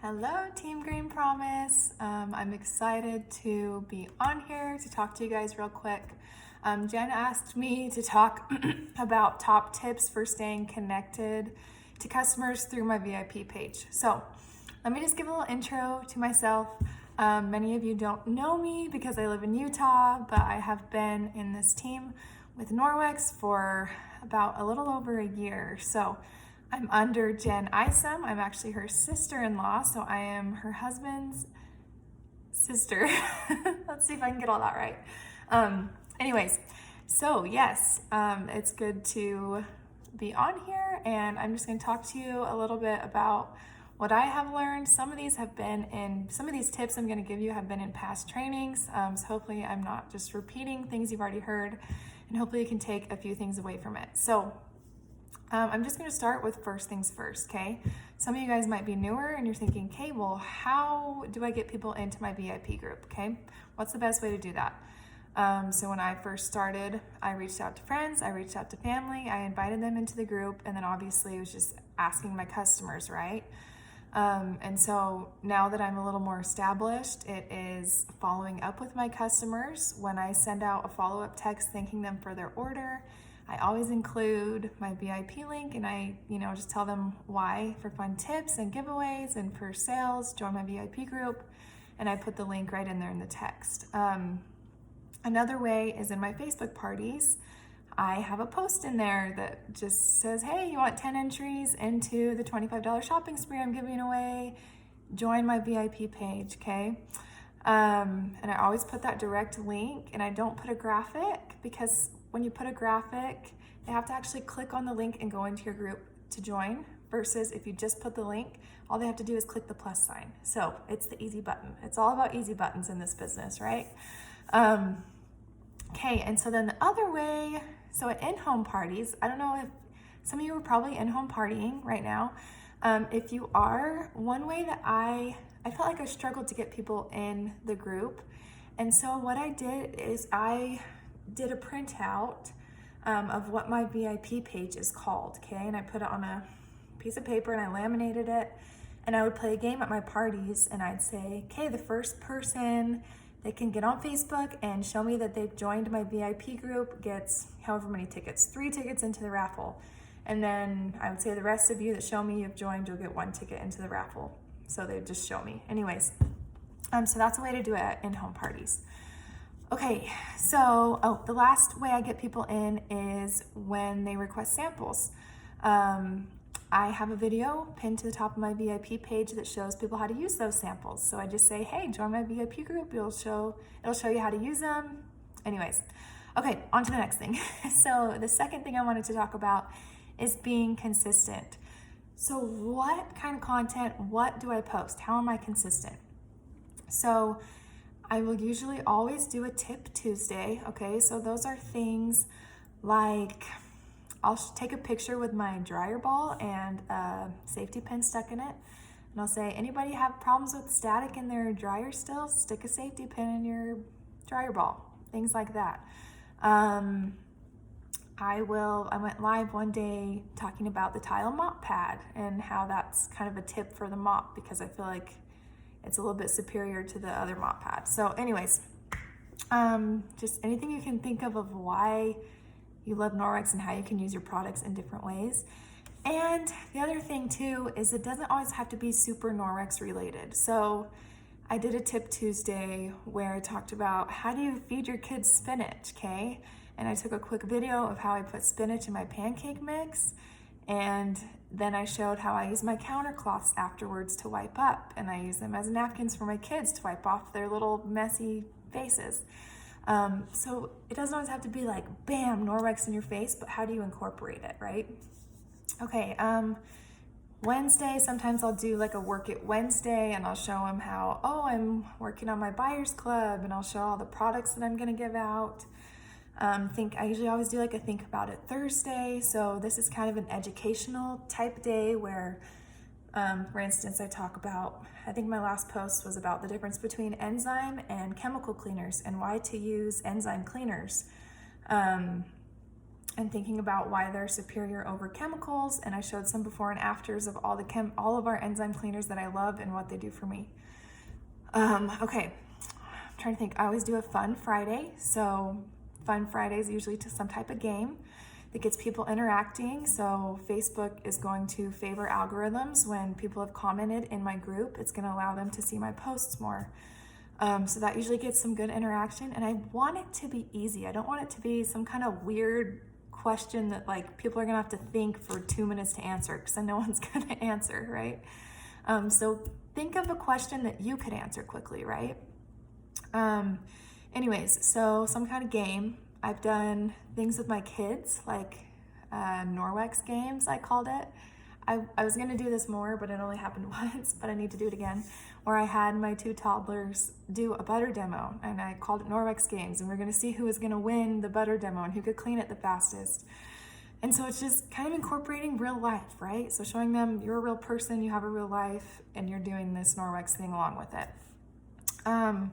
Hello, Team Green Promise. I'm excited to be on here to talk to you guys real quick. Jen asked me to talk about top tips for staying connected to customers through my VIP page. So let me just give a little intro to myself. Many of you don't know me because I live in Utah, but I have been in this team with Norwex for about a little over a year. So I'm under Jen Isom. I'm actually her sister-in-law, so I am her husband's sister. Let's see if I can get all that right. Anyways, so yes, it's good to be on here, and I'm just going to talk to you a little bit about what I have learned. Some of these tips I'm going to give you have been in past trainings, so hopefully I'm not just repeating things you've already heard, and hopefully you can take a few things away from it. So I'm just going to start with first things first, okay? Some of you guys might be newer and you're thinking, okay, well, how do I get people into my VIP group, okay? What's the best way to do that? So when I first started, I reached out to friends, I reached out to family, I invited them into the group, and then obviously it was just asking my customers, right? And so now that I'm a little more established, it is following up with my customers. When I send out a follow-up text thanking them for their order, I always include my VIP link, and I, just tell them why for fun tips and giveaways and for sales, join my VIP group, and I put the link right in there in the text. Another way is in my Facebook parties. I have a post in there that just says, hey, you want 10 entries into the $25 shopping spree I'm giving away? Join my VIP page, okay? And I always put that direct link, and I don't put a graphic because when you put a graphic, they have to actually click on the link and go into your group to join, versus if you just put the link, all they have to do is click the plus sign. So it's the easy button. It's all about easy buttons in this business, right? Okay, and so then the other way, so at in-home parties, I don't know if some of you are probably in-home partying right now. If you are, one way that I felt like I struggled to get people in the group. And so what I did is I did a printout of what my VIP page is called, okay? And I put it on a piece of paper and I laminated it. And I would play a game at my parties and I'd say, okay, the first person that can get on Facebook and show me that they've joined my VIP group gets however many tickets, 3 tickets into the raffle. And then I would say the rest of you that show me you've joined, you'll get 1 ticket into the raffle. So they just show me. Anyways, so that's a way to do it at in-home parties. Okay, so the last way I get people in is when they request samples. I have a video pinned to the top of my VIP page that shows people how to use those samples. So I just say, hey, join my VIP group. It'll show you how to use them. Anyways, okay, on to the next thing. So the second thing I wanted to talk about is being consistent. So what kind of content, what do I post? How am I consistent? So I will usually always do a tip Tuesday, okay? So those are things like I'll take a picture with my dryer ball and a safety pin stuck in it, and I'll say, anybody have problems with static in their dryer still? Stick a safety pin in your dryer ball, things like that. I went live one day talking about the tile mop pad and how that's kind of a tip for the mop because I feel like it's a little bit superior to the other mop pad. So anyways, just anything you can think of why you love Norwex and how you can use your products in different ways. And the other thing too is it doesn't always have to be super Norwex related. So I did a tip Tuesday where I talked about how do you feed your kids spinach, okay? And I took a quick video of how I put spinach in my pancake mix, and then I showed how I use my counter cloths afterwards to wipe up, and I use them as napkins for my kids to wipe off their little messy faces. So it doesn't always have to be like, bam, Norwex in your face, but how do you incorporate it, right? Okay, Wednesday, sometimes I'll do like a Work It Wednesday, and I'll show them how, I'm working on my buyer's club, and I'll show all the products that I'm gonna give out. I usually always do like a Think About It Thursday. So this is kind of an educational type day where, for instance, I talk about, I think my last post was about the difference between enzyme and chemical cleaners and why to use enzyme cleaners. and thinking about why they're superior over chemicals. And I showed some before and afters of all of our enzyme cleaners that I love and what they do for me. Okay, I'm trying to think. I always do a fun Friday. So fun Friday is usually to some type of game that gets people interacting. So Facebook is going to favor algorithms when people have commented in my group. It's going to allow them to see my posts more. So that usually gets some good interaction, and I want it to be easy. I don't want it to be some kind of weird question that like people are gonna have to think for 2 minutes to answer, because then no one's gonna answer, right? So think of a question that you could answer quickly, right? Anyways, so some kind of game. I've done things with my kids, like Norwex games, I called it. I was gonna do this more, but it only happened once, but I need to do it again, where I had my 2 toddlers do a butter demo, and I called it Norwex Games, and we're gonna see who was gonna win the butter demo and who could clean it the fastest. And so it's just kind of incorporating real life, right? So showing them you're a real person, you have a real life, and you're doing this Norwex thing along with it. I'm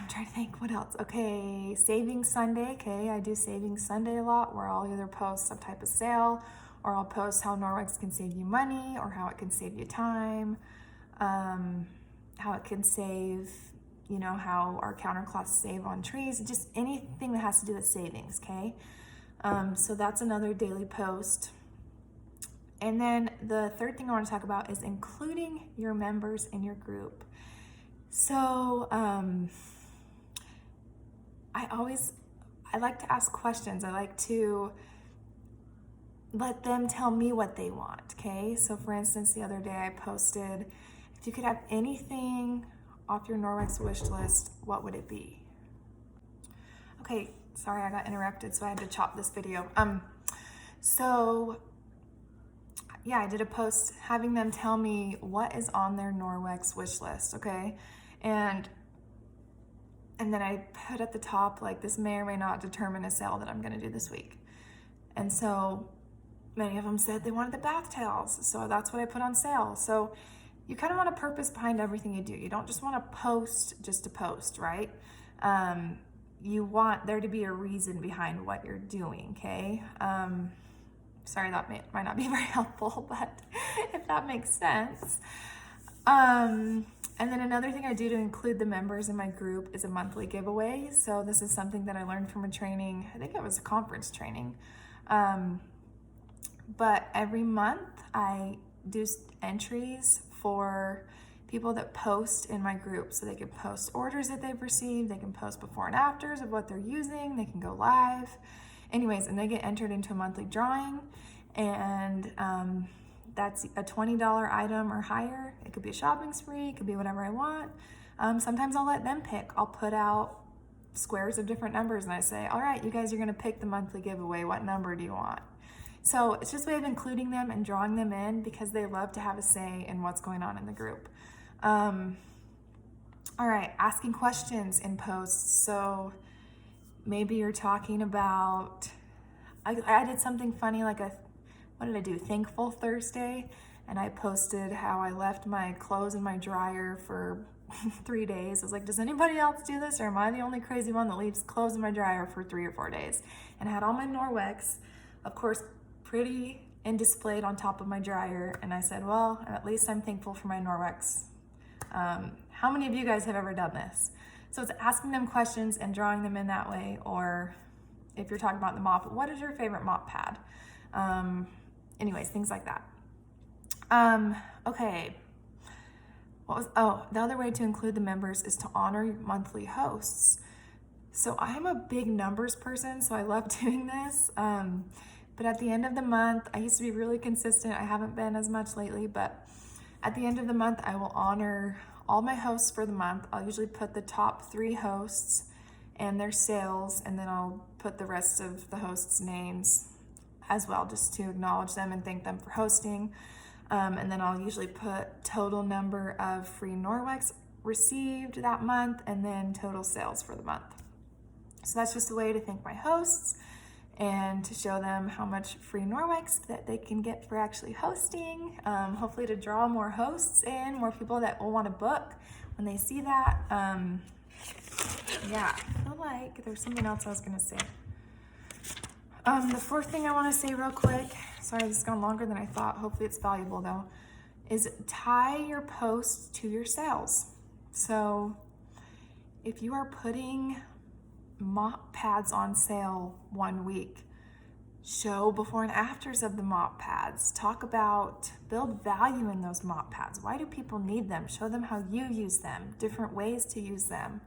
trying to think what else. Okay, Savings Sunday. Okay, I do Savings Sunday a lot, where I'll either post some type of sale, or I'll post how Norwex can save you money, or how it can save you time, how it can save, you know, how our countercloths save on trees, just anything that has to do with savings, okay? So that's another daily post. And then the third thing I want to talk about is including your members in your group. So I like to ask questions. I like to let them tell me what they want, okay? So for instance, the other day I posted, if you could have anything off your Norwex wish list, what would it be? Okay, sorry, I got interrupted, so I had to chop this video. So yeah, I did a post having them tell me what is on their Norwex wish list, okay? And then I put at the top, like, this may or may not determine a sale that I'm gonna do this week. And so many of them said they wanted the bath towels, so that's what I put on sale. So you kind of want a purpose behind everything you do. You don't just want to post just to post, right? You want there to be a reason behind what you're doing, okay? Sorry, that might not be very helpful, but if that makes sense. And then another thing I do to include the members in my group is a monthly giveaway. So this is something that I learned from a training, I think it was a conference training. But every month I do entries for people that post in my group. So they can post orders that they've received, they can post before and afters of what they're using, they can go live. Anyways, and they get entered into a monthly drawing, and that's a $20 item or higher. It could be a shopping spree, it could be whatever I want. Sometimes I'll let them pick. I'll put out squares of different numbers and I say, all right, you guys are gonna pick the monthly giveaway. What number do you want? So it's just a way of including them and drawing them in, because they love to have a say in what's going on in the group. All right, asking questions in posts. So maybe you're talking about, I did something funny, like what did I do? Thankful Thursday. And I posted how I left my clothes in my dryer for 3 days. I was like, does anybody else do this? Or am I the only crazy one that leaves clothes in my dryer for 3 or 4 days? And I had all my Norwex, of course, pretty and displayed on top of my dryer. And I said, well, at least I'm thankful for my Norwex. How many of you guys have ever done this? So it's asking them questions and drawing them in that way. Or if you're talking about the mop, what is your favorite mop pad? Anyways, things like that. Okay. The other way to include the members is to honor monthly hosts. So I'm a big numbers person, so I love doing this. But at the end of the month, I used to be really consistent. I haven't been as much lately, but at the end of the month, I will honor all my hosts for the month. I'll usually put the top 3 hosts and their sales, and then I'll put the rest of the hosts' names as well, just to acknowledge them and thank them for hosting. And then I'll usually put total number of free Norwex received that month, and then total sales for the month. So that's just a way to thank my hosts and to show them how much free Norwex that they can get for actually hosting. Hopefully to draw more hosts in, more people that will want to book when they see that. Yeah, I feel like there's something else I was gonna say. The fourth thing I want to say real quick, sorry this has gone longer than I thought, hopefully it's valuable though, is tie your posts to your sales. So if you are putting mop pads on sale one week, show before and afters of the mop pads. Talk about, build value in those mop pads. Why do people need them? Show them how you use them, different ways to use them.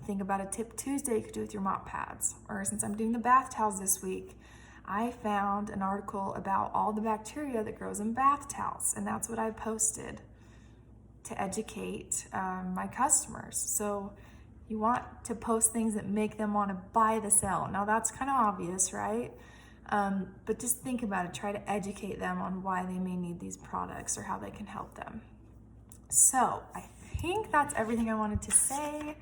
Think about a tip Tuesday you could do with your mop pads. Or since I'm doing the bath towels this week, I found an article about all the bacteria that grows in bath towels, and that's what I posted to educate my customers. So you want to post things that make them want to buy the sale. Now that's kind of obvious, right? But just think about it. Try to educate them on why they may need these products or how they can help them. So I think that's everything I wanted to say.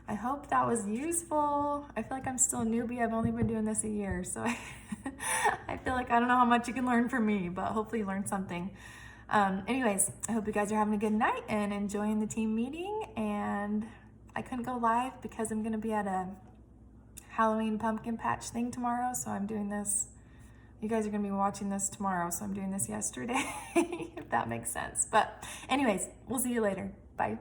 I hope that was useful. I feel like I'm still a newbie. I've only been doing this a year, so I feel like I don't know how much you can learn from me, but hopefully you learned something. Anyways, I hope you guys are having a good night and enjoying the team meeting. And I couldn't go live because I'm going to be at a Halloween pumpkin patch thing tomorrow, so I'm doing this. You guys are going to be watching this tomorrow, so I'm doing this yesterday, if that makes sense. But anyways, we'll see you later. Bye.